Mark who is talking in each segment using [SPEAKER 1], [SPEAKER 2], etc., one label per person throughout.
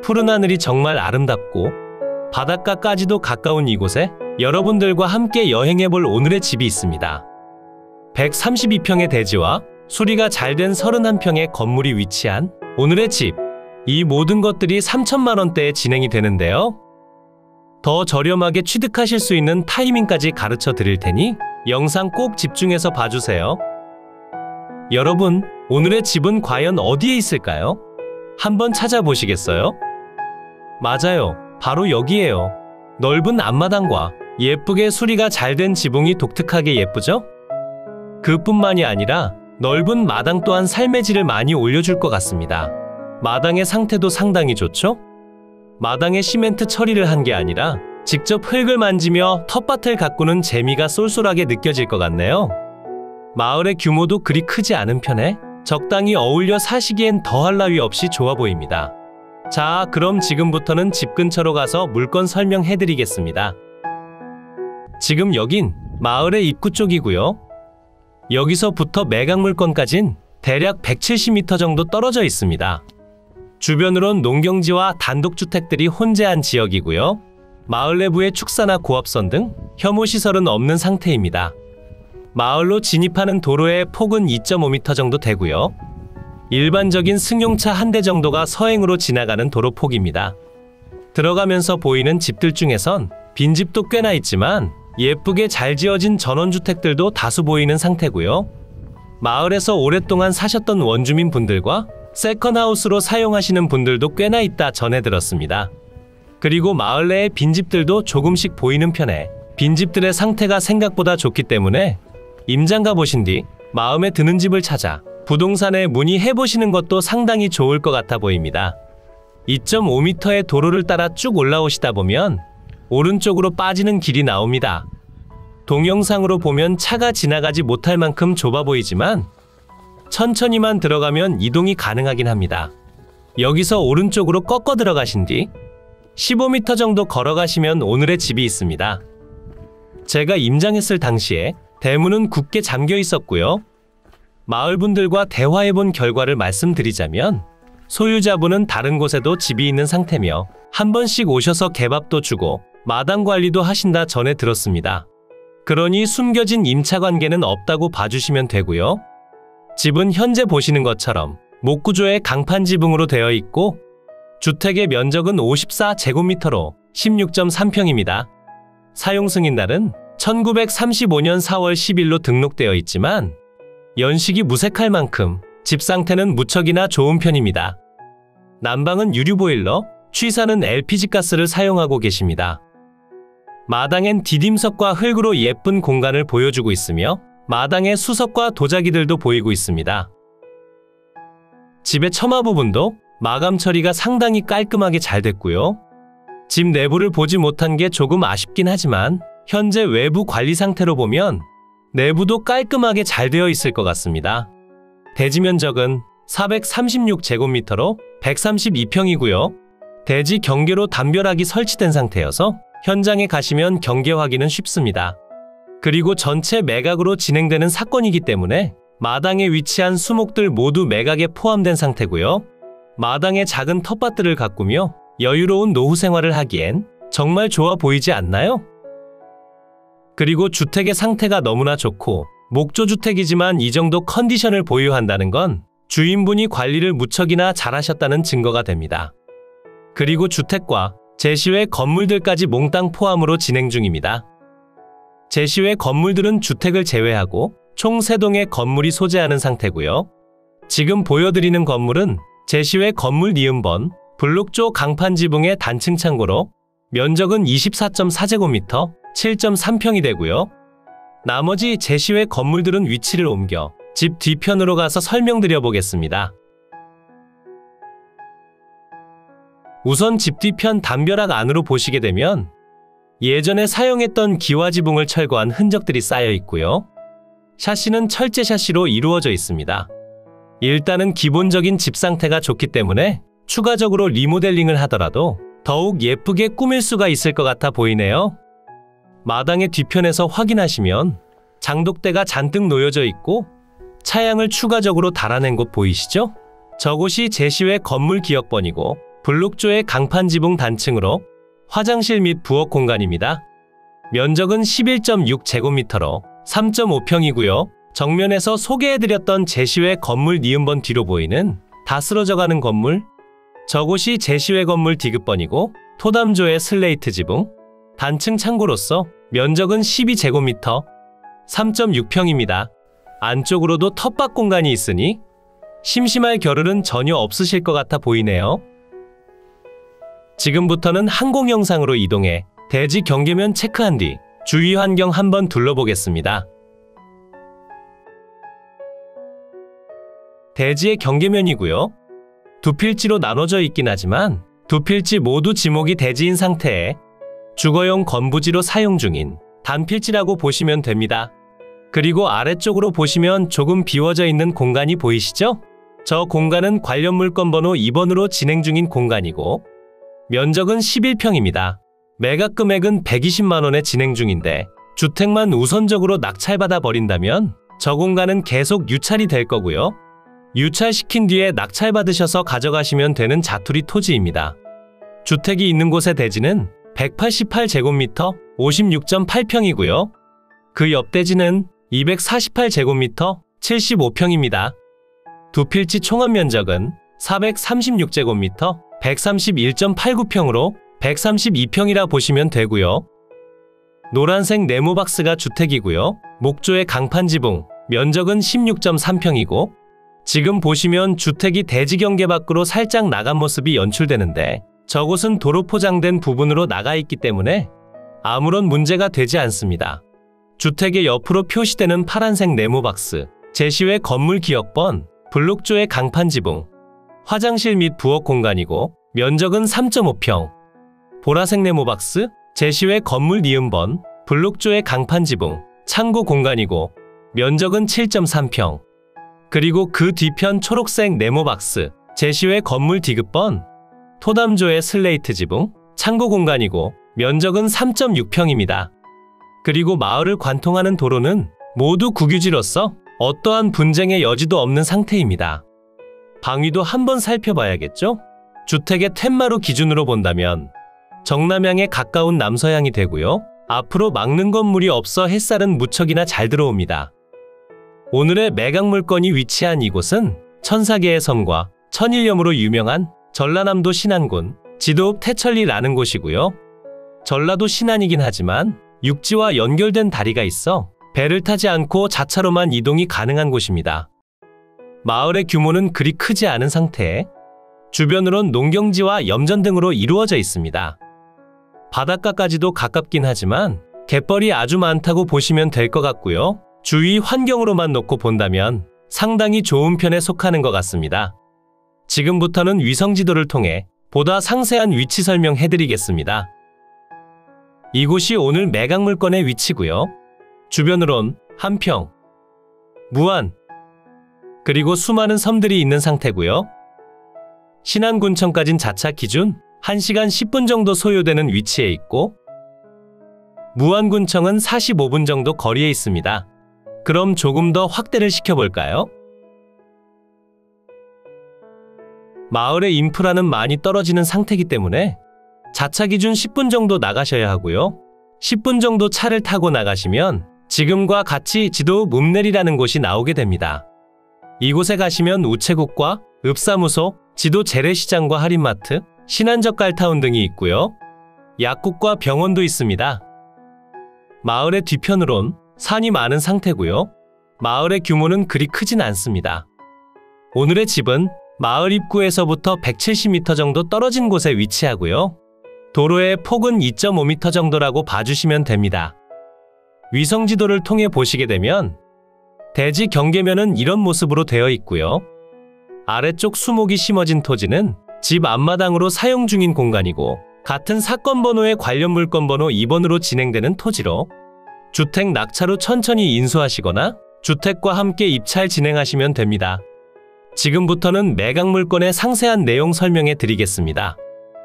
[SPEAKER 1] 푸른 하늘이 정말 아름답고 바닷가까지도 가까운 이곳에 여러분들과 함께 여행해볼 오늘의 집이 있습니다. 132평의 대지와 수리가 잘 된 31평의 건물이 위치한 오늘의 집. 이 모든 것들이 3천만 원대에 진행이 되는데요. 더 저렴하게 취득하실 수 있는 타이밍까지 가르쳐 드릴 테니 영상 꼭 집중해서 봐주세요. 여러분, 오늘의 집은 과연 어디에 있을까요? 한번 찾아보시겠어요? 맞아요. 바로 여기에요. 넓은 앞마당과 예쁘게 수리가 잘 된 지붕이 독특하게 예쁘죠? 그뿐만이 아니라 넓은 마당 또한 삶의 질을 많이 올려줄 것 같습니다. 마당의 상태도 상당히 좋죠? 마당에 시멘트 처리를 한 게 아니라 직접 흙을 만지며 텃밭을 가꾸는 재미가 쏠쏠하게 느껴질 것 같네요. 마을의 규모도 그리 크지 않은 편에 적당히 어울려 사시기엔 더할 나위 없이 좋아 보입니다. 자, 그럼 지금부터는 집 근처로 가서 물건 설명해 드리겠습니다. 지금 여긴 마을의 입구 쪽이고요. 여기서부터 매각 물건까진 대략 170m 정도 떨어져 있습니다. 주변으론 농경지와 단독주택들이 혼재한 지역이고요. 마을 내부에 축사나 고압선 등 혐오시설은 없는 상태입니다. 마을로 진입하는 도로의 폭은 2.5m 정도 되고요. 일반적인 승용차 한 대 정도가 서행으로 지나가는 도로 폭입니다. 들어가면서 보이는 집들 중에선 빈집도 꽤나 있지만 예쁘게 잘 지어진 전원주택들도 다수 보이는 상태고요. 마을에서 오랫동안 사셨던 원주민 분들과 세컨하우스로 사용하시는 분들도 꽤나 있다 전해 들었습니다. 그리고 마을 내의 빈집들도 조금씩 보이는 편에 빈집들의 상태가 생각보다 좋기 때문에 임장 가보신 뒤 마음에 드는 집을 찾아 부동산에 문의해보시는 것도 상당히 좋을 것 같아 보입니다. 2.5m의 도로를 따라 쭉 올라오시다 보면 오른쪽으로 빠지는 길이 나옵니다. 동영상으로 보면 차가 지나가지 못할 만큼 좁아 보이지만 천천히만 들어가면 이동이 가능하긴 합니다. 여기서 오른쪽으로 꺾어 들어가신 뒤 15m 정도 걸어가시면 오늘의 집이 있습니다. 제가 임장했을 당시에 대문은 굳게 잠겨 있었고요. 마을분들과 대화해본 결과를 말씀드리자면 소유자분은 다른 곳에도 집이 있는 상태며 한 번씩 오셔서 개밥도 주고 마당 관리도 하신다 전해 들었습니다. 그러니 숨겨진 임차관계는 없다고 봐주시면 되고요. 집은 현재 보시는 것처럼 목구조의 강판 지붕으로 되어 있고 주택의 면적은 54제곱미터로 16.3평입니다. 사용 승인날은 1935년 4월 10일로 등록되어 있지만 연식이 무색할 만큼 집 상태는 무척이나 좋은 편입니다. 난방은 유류 보일러, 취사는 LPG가스를 사용하고 계십니다. 마당엔 디딤석과 흙으로 예쁜 공간을 보여주고 있으며 마당에 수석과 도자기들도 보이고 있습니다. 집의 처마 부분도 마감 처리가 상당히 깔끔하게 잘 됐고요. 집 내부를 보지 못한 게 조금 아쉽긴 하지만 현재 외부 관리 상태로 보면 내부도 깔끔하게 잘 되어 있을 것 같습니다. 대지 면적은 436제곱미터로 132평이고요. 대지 경계로 담벼락이 설치된 상태여서 현장에 가시면 경계 확인은 쉽습니다. 그리고 전체 매각으로 진행되는 사건이기 때문에 마당에 위치한 수목들 모두 매각에 포함된 상태고요. 마당에 작은 텃밭들을 가꾸며 여유로운 노후 생활을 하기엔 정말 좋아 보이지 않나요? 그리고 주택의 상태가 너무나 좋고 목조주택이지만 이 정도 컨디션을 보유한다는 건 주인분이 관리를 무척이나 잘하셨다는 증거가 됩니다. 그리고 주택과 제시외 건물들까지 몽땅 포함으로 진행 중입니다. 제시외 건물들은 주택을 제외하고 총 3동의 건물이 소재하는 상태고요. 지금 보여드리는 건물은 제시외 건물 니은번 블록조 강판 지붕의 단층 창고로 면적은 24.4제곱미터 7.3평이 되고요. 나머지 제시외 건물들은 위치를 옮겨 집 뒤편으로 가서 설명드려 보겠습니다. 우선 집 뒤편 담벼락 안으로 보시게 되면 예전에 사용했던 기와지붕을 철거한 흔적들이 쌓여 있고요. 샤시는 철제 샤시로 이루어져 있습니다. 일단은 기본적인 집 상태가 좋기 때문에 추가적으로 리모델링을 하더라도 더욱 예쁘게 꾸밀 수가 있을 것 같아 보이네요. 마당의 뒤편에서 확인하시면 장독대가 잔뜩 놓여져 있고 차양을 추가적으로 달아낸 곳 보이시죠? 저곳이 제시외 건물 기역번이고 블록조의 강판 지붕 단층으로 화장실 및 부엌 공간입니다. 면적은 11.6제곱미터로 3.5평이고요. 정면에서 소개해드렸던 제시외 건물 니은번 뒤로 보이는 다 쓰러져가는 건물, 저곳이 제시외 건물 디귿번이고 토담조의 슬레이트 지붕, 단층 창고로서 면적은 12제곱미터, 3.6평입니다. 안쪽으로도 텃밭 공간이 있으니 심심할 겨를은 전혀 없으실 것 같아 보이네요. 지금부터는 항공 영상으로 이동해 대지 경계면 체크한 뒤 주위 환경 한번 둘러보겠습니다. 대지의 경계면이고요. 두 필지로 나눠져 있긴 하지만 두 필지 모두 지목이 대지인 상태에 주거용 건부지로 사용 중인 단필지라고 보시면 됩니다. 그리고 아래쪽으로 보시면 조금 비워져 있는 공간이 보이시죠? 저 공간은 관련 물건 번호 2번으로 진행 중인 공간이고 면적은 11평입니다. 매각 금액은 120만원에 진행 중인데 주택만 우선적으로 낙찰받아 버린다면 저 공간은 계속 유찰이 될 거고요. 유찰시킨 뒤에 낙찰받으셔서 가져가시면 되는 자투리 토지입니다. 주택이 있는 곳의 대지는 188제곱미터 56.8평이고요. 그 옆 대지는 248제곱미터 75평입니다. 두 필지 총합 면적은 436제곱미터 131.89평으로 132평이라 보시면 되고요. 노란색 네모박스가 주택이고요. 목조의 강판 지붕, 면적은 16.3평이고 지금 보시면 주택이 대지 경계 밖으로 살짝 나간 모습이 연출되는데 저곳은 도로 포장된 부분으로 나가 있기 때문에 아무런 문제가 되지 않습니다. 주택의 옆으로 표시되는 파란색 네모박스, 제시외 건물 기역번, 블록조의 강판 지붕, 화장실 및 부엌 공간이고 면적은 3.5평, 보라색 네모박스, 제시외 건물 니은번, 블록조의 강판 지붕, 창고 공간이고 면적은 7.3평, 그리고 그 뒤편 초록색 네모박스, 제시외 건물 디귿번, 토담조의 슬레이트 지붕, 창고 공간이고 면적은 3.6평입니다. 그리고 마을을 관통하는 도로는 모두 국유지로서 어떠한 분쟁의 여지도 없는 상태입니다. 방위도 한번 살펴봐야겠죠? 주택의 텐마루 기준으로 본다면 정남향에 가까운 남서향이 되고요. 앞으로 막는 건물이 없어 햇살은 무척이나 잘 들어옵니다. 오늘의 매각 물건이 위치한 이곳은 천사계의 섬과 천일염으로 유명한 전라남도 신안군 지도읍 태천리라는 곳이고요. 전라도 신안이긴 하지만 육지와 연결된 다리가 있어 배를 타지 않고 자차로만 이동이 가능한 곳입니다. 마을의 규모는 그리 크지 않은 상태에 주변으론 농경지와 염전 등으로 이루어져 있습니다. 바닷가까지도 가깝긴 하지만 갯벌이 아주 많다고 보시면 될 것 같고요. 주위 환경으로만 놓고 본다면 상당히 좋은 편에 속하는 것 같습니다. 지금부터는 위성지도를 통해 보다 상세한 위치 설명해드리겠습니다. 이곳이 오늘 매각 물건의 위치고요. 주변으론 한평, 무안, 그리고 수많은 섬들이 있는 상태고요. 신안군청까진 자차 기준 1시간 10분 정도 소요되는 위치에 있고 무안군청은 45분 정도 거리에 있습니다. 그럼 조금 더 확대를 시켜볼까요? 마을의 인프라는 많이 떨어지는 상태이기 때문에 자차 기준 10분 정도 나가셔야 하고요. 10분 정도 차를 타고 나가시면 지금과 같이 지도읍 읍내리라는 곳이 나오게 됩니다. 이곳에 가시면 우체국과 읍사무소, 지도 재래시장과 할인마트, 신안젓갈타운 등이 있고요. 약국과 병원도 있습니다. 마을의 뒤편으론 산이 많은 상태고요. 마을의 규모는 그리 크진 않습니다. 오늘의 집은 마을 입구에서부터 170m 정도 떨어진 곳에 위치하고요. 도로의 폭은 2.5m 정도라고 봐주시면 됩니다. 위성지도를 통해 보시게 되면 대지 경계면은 이런 모습으로 되어 있고요. 아래쪽 수목이 심어진 토지는 집 앞마당으로 사용 중인 공간이고 같은 사건 번호의 관련 물건 번호 2번으로 진행되는 토지로 주택 낙찰 후 천천히 인수하시거나 주택과 함께 입찰 진행하시면 됩니다. 지금부터는 매각 물건의 상세한 내용 설명해 드리겠습니다.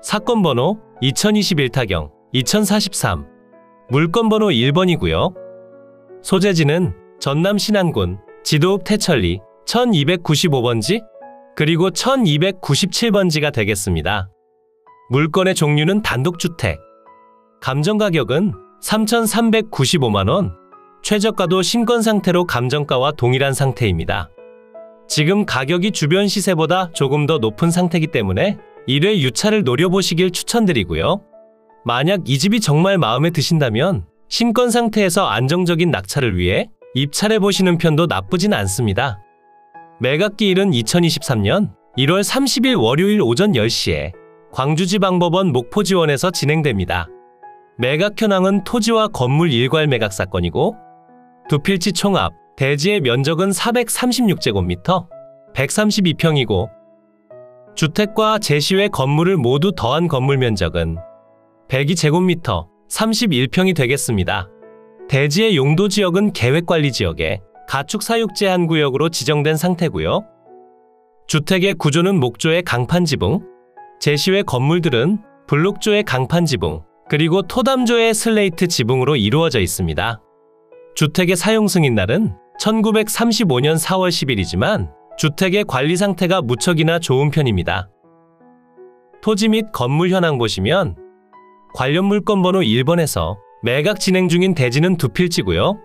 [SPEAKER 1] 사건 번호 2021타경 2043 물건 번호 1번이고요. 소재지는 전남 신안군 지도읍 태천리 1295번지 그리고 1297번지가 되겠습니다. 물건의 종류는 단독주택. 감정가격은 3,395만원. 최저가도 신권 상태로 감정가와 동일한 상태입니다. 지금 가격이 주변 시세보다 조금 더 높은 상태이기 때문에 1회 유차를 노려보시길 추천드리고요. 만약 이 집이 정말 마음에 드신다면 신권 상태에서 안정적인 낙찰을 위해 입찰해보시는 편도 나쁘진 않습니다. 매각기일은 2023년 1월 30일 월요일 오전 10시에 광주지방법원 목포지원에서 진행됩니다. 매각 현황은 토지와 건물 일괄 매각 사건이고 두 필지 총합, 대지의 면적은 436제곱미터, 132평이고 주택과 제시외 건물을 모두 더한 건물 면적은 102제곱미터, 31평이 되겠습니다. 대지의 용도지역은 계획관리지역에 가축사육 제한구역으로 지정된 상태고요. 주택의 구조는 목조의 강판지붕, 제시외 건물들은 블록조의 강판지붕, 그리고 토담조의 슬레이트 지붕으로 이루어져 있습니다. 주택의 사용 승인날은 1935년 4월 10일이지만 주택의 관리 상태가 무척이나 좋은 편입니다. 토지 및 건물 현황 보시면 관련 물건 번호 1번에서 매각 진행 중인 대지는 두 필지고요.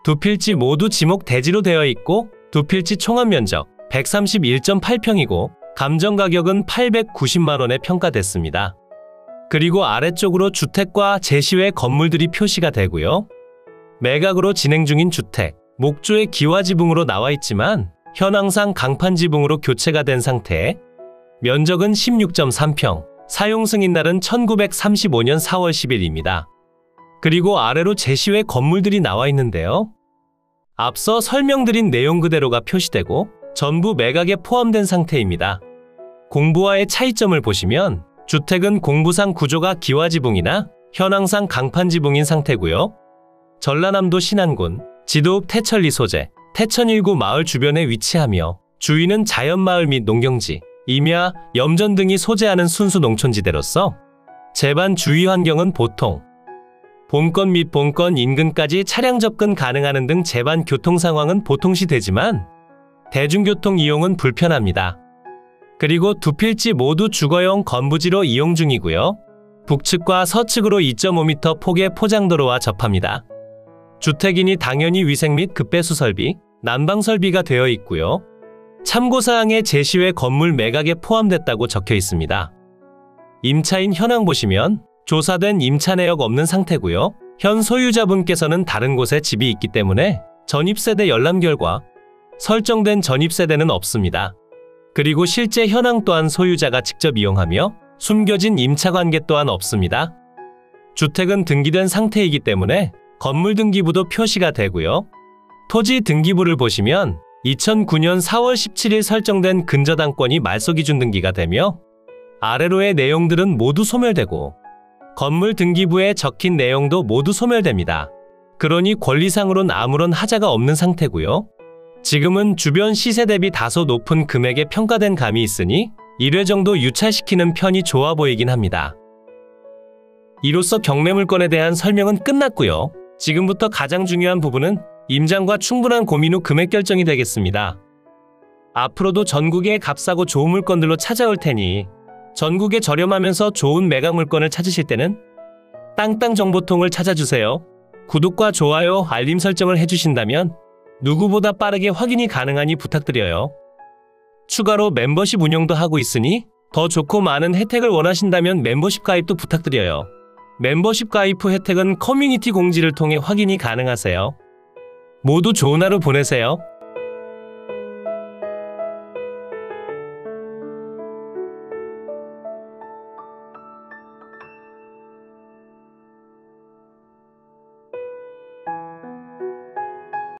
[SPEAKER 1] 두 필지 모두 지목 대지로 되어 있고 두 필지 총합 면적 131.8평이고 감정 가격은 890만원에 평가됐습니다. 그리고 아래쪽으로 주택과 제시외 건물들이 표시가 되고요. 매각으로 진행 중인 주택, 목조의 기와지붕으로 나와 있지만 현황상 강판지붕으로 교체가 된 상태에 면적은 16.3평, 사용 승인날은 1935년 4월 10일입니다. 그리고 아래로 제시외 건물들이 나와 있는데요. 앞서 설명드린 내용 그대로가 표시되고 전부 매각에 포함된 상태입니다. 공부와의 차이점을 보시면 주택은 공부상 구조가 기와지붕이나 현황상 강판지붕인 상태고요. 전라남도 신안군, 지도읍 태천리 소재, 태천일구 마을 주변에 위치하며 주위는 자연마을 및 농경지, 임야, 염전 등이 소재하는 순수 농촌지대로서 재반 주위 환경은 보통 본권 및 본권 인근까지 차량 접근 가능하는 등 재반 교통 상황은 보통시되지만 대중교통 이용은 불편합니다. 그리고 두 필지 모두 주거용 건부지로 이용 중이고요. 북측과 서측으로 2.5m 폭의 포장도로와 접합니다. 주택이니 당연히 위생 및 급배수 설비, 난방 설비가 되어 있고요. 참고사항에 제시외 건물 매각에 포함됐다고 적혀 있습니다. 임차인 현황 보시면 조사된 임차 내역 없는 상태고요. 현 소유자분께서는 다른 곳에 집이 있기 때문에 전입세대 열람 결과 설정된 전입세대는 없습니다. 그리고 실제 현황 또한 소유자가 직접 이용하며 숨겨진 임차관계 또한 없습니다. 주택은 등기된 상태이기 때문에 건물 등기부도 표시가 되고요. 토지 등기부를 보시면 2009년 4월 17일 설정된 근저당권이 말소기준 등기가 되며 아래로의 내용들은 모두 소멸되고 건물 등기부에 적힌 내용도 모두 소멸됩니다. 그러니 권리상으론 아무런 하자가 없는 상태고요. 지금은 주변 시세 대비 다소 높은 금액에 평가된 감이 있으니 1회 정도 유찰시키는 편이 좋아 보이긴 합니다. 이로써 경매물건에 대한 설명은 끝났고요. 지금부터 가장 중요한 부분은 임장과 충분한 고민 후 금액 결정이 되겠습니다. 앞으로도 전국의 값싸고 좋은 물건들로 찾아올 테니 전국에 저렴하면서 좋은 매각 물건을 찾으실 때는 땅땅정보통을 찾아주세요. 구독과 좋아요, 알림 설정을 해주신다면 누구보다 빠르게 확인이 가능하니 부탁드려요. 추가로 멤버십 운영도 하고 있으니 더 좋고 많은 혜택을 원하신다면 멤버십 가입도 부탁드려요. 멤버십 가입 후 혜택은 커뮤니티 공지를 통해 확인이 가능하세요. 모두 좋은 하루 보내세요.